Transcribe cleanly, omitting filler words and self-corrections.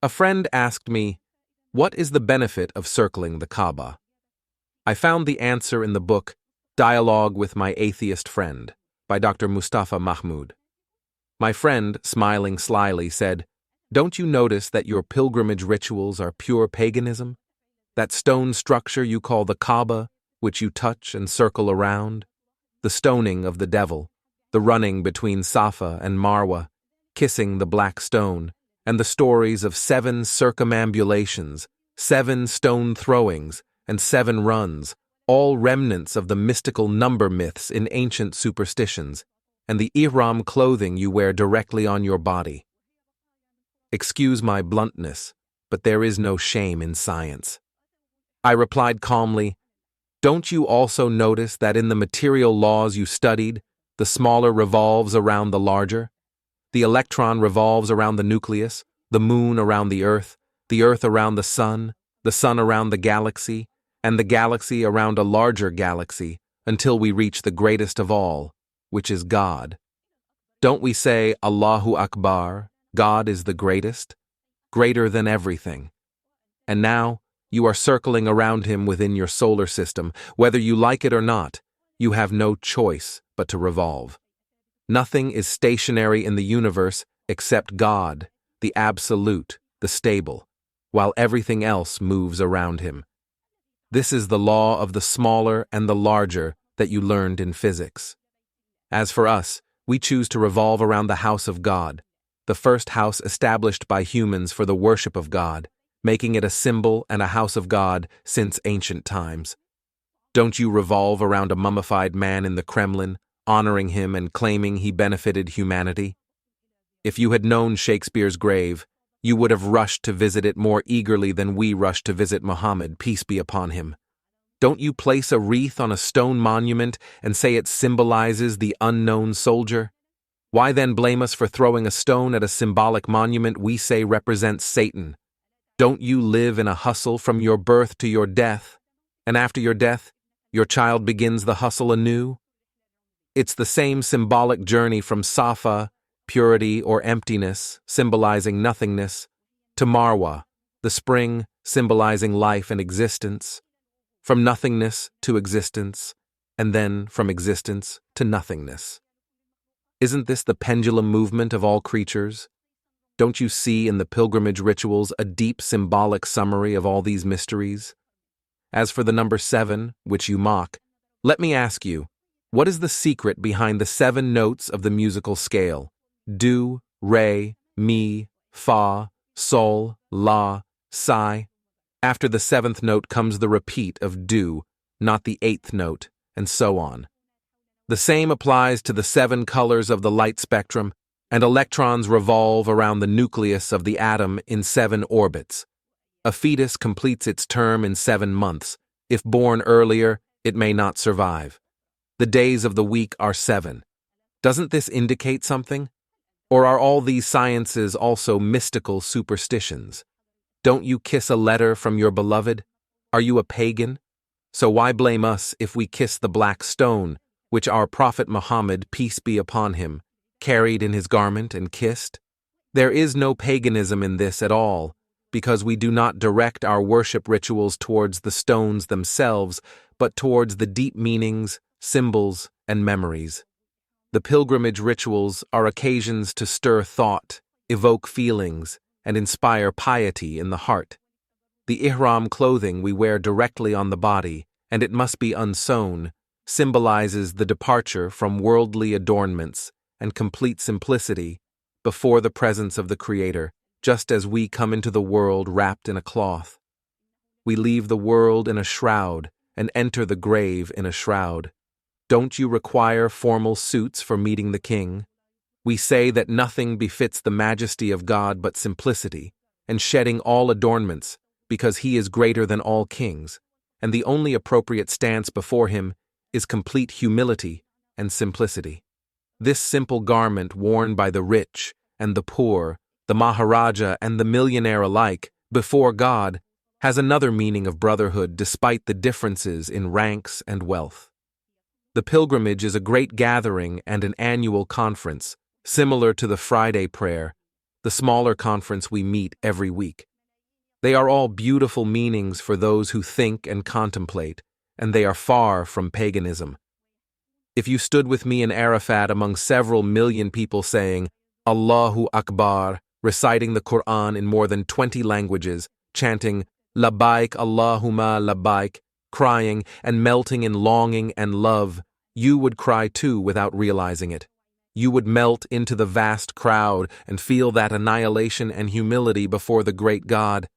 A friend asked me, "What is the benefit of circling the Kaaba?" I found the answer in the book Dialogue with My Atheist Friend by Dr. Mostafa Mahmoud. My friend, smiling slyly, said, "Don't you notice that your pilgrimage rituals are pure paganism? That stone structure you call the Kaaba, which you touch and circle around? The stoning of the devil, the running between Safa and Marwa, kissing the black stone, and the stories of 7 circumambulations, 7 stone throwings, and 7 runs, all remnants of the mystical number myths in ancient superstitions, and the Ihram clothing you wear directly on your body." Excuse my bluntness, but there is no shame in science. I replied calmly, "Don't you also notice that in the material laws you studied, the smaller revolves around the larger? The electron revolves around the nucleus, the moon around the earth around the sun around the galaxy, and the galaxy around a larger galaxy, until we reach the greatest of all, which is God. Don't we say, Allahu Akbar, God is the greatest, greater than everything? And now, you are circling around him within your solar system. Whether you like it or not, you have no choice but to revolve. Nothing is stationary in the universe except God, the absolute, the stable, while everything else moves around him. This is the law of the smaller and the larger that you learned in physics. As for us, we choose to revolve around the house of God, the first house established by humans for the worship of God, making it a symbol and a house of God since ancient times. Don't you revolve around a mummified man in the Kremlin, honoring him and claiming he benefited humanity? If you had known Shakespeare's grave, you would have rushed to visit it more eagerly than we rushed to visit Muhammad, peace be upon him. Don't you place a wreath on a stone monument and say it symbolizes the unknown soldier? Why then blame us for throwing a stone at a symbolic monument we say represents Satan? Don't you live in a hustle from your birth to your death, and after your death, your child begins the hustle anew? It's the same symbolic journey from Safa, purity or emptiness, symbolizing nothingness, to Marwa, the spring, symbolizing life and existence, from nothingness to existence, and then from existence to nothingness. Isn't this the pendulum movement of all creatures? Don't you see in the pilgrimage rituals a deep symbolic summary of all these mysteries? As for the number 7, which you mock, let me ask you, what is the secret behind the 7 notes of the musical scale? Do, re, mi, fa, sol, la, si. After the 7th note comes the repeat of do, not the 8th note, and so on. The same applies to the 7 colors of the light spectrum, and electrons revolve around the nucleus of the atom in 7 orbits. A fetus completes its term in 7 months. If born earlier, it may not survive. The days of the week are 7. Doesn't this indicate something? Or are all these sciences also mystical superstitions? Don't you kiss a letter from your beloved? Are you a pagan? So why blame us if we kiss the black stone, which our Prophet Muhammad, peace be upon him, carried in his garment and kissed? There is no paganism in this at all, because we do not direct our worship rituals towards the stones themselves, but towards the deep meanings, symbols, and memories. The pilgrimage rituals are occasions to stir thought, evoke feelings, and inspire piety in the heart. The Ihram clothing we wear directly on the body, and it must be unsewn, symbolizes the departure from worldly adornments and complete simplicity before the presence of the Creator, just as we come into the world wrapped in a cloth. We leave the world in a shroud and enter the grave in a shroud. Don't you require formal suits for meeting the King? We say that nothing befits the majesty of God but simplicity, and shedding all adornments, because he is greater than all kings, and the only appropriate stance before him is complete humility and simplicity. This simple garment worn by the rich and the poor, the Maharaja and the millionaire alike, before God, has another meaning of brotherhood despite the differences in ranks and wealth. The pilgrimage is a great gathering and an annual conference, similar to the Friday prayer, the smaller conference we meet every week. They are all beautiful meanings for those who think and contemplate, and they are far from paganism. If you stood with me in Arafat among several million people saying, Allahu Akbar, reciting the Quran in more than 20 languages, chanting, Labbaik Allahumma Labbaik, crying and melting in longing and love, you would cry too without realizing it. You would melt into the vast crowd and feel that annihilation and humility before the great God.